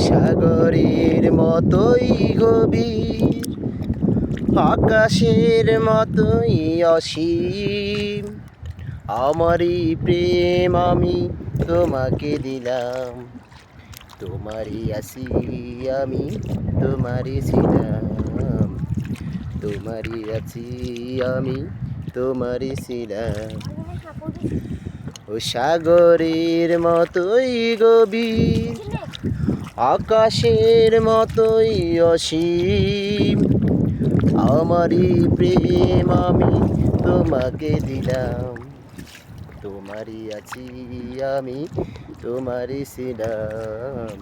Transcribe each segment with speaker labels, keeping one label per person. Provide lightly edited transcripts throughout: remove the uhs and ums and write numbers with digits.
Speaker 1: সাগরের মতোই গভীর, আকাশের মতোই অসীম, আমারই প্রেম আমি তোমাকে দিলাম। তোমারই আছি আমি, তোমারই ছিলাম। তোমারই আছি আমি, তোমারই ছিলাম। ও সাগরের মতোই গভীর, আকাশের মতোই অসীম, আমারই প্রেম আমি তোমাকে দিলাম। তোমারই আছি আমি, তোমারই ছিলাম।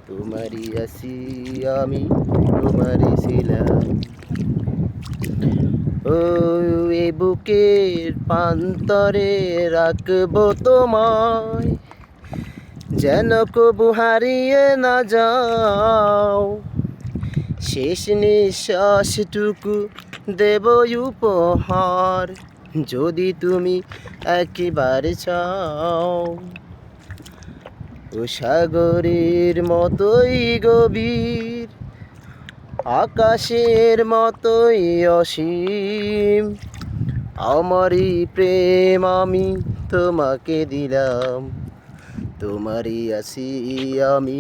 Speaker 1: তোমারই আছি আমি, তোমারই ছিলাম। ও এ বুকের প্রান্তরে রাখবো তোমায়, যেন কবু হারিয়ে না যাও। শেষ নিঃশ্বাসটুকু দেব উপহার, যদি তুমি একেবারে চাও। ও সাগরের মতোই গভীর, আকাশের মতোই অসীম, আমারই প্রেম আমি তোমাকে দিলাম। তোমারই আছি আমি,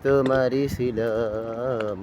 Speaker 1: তোমারই ছিলাম।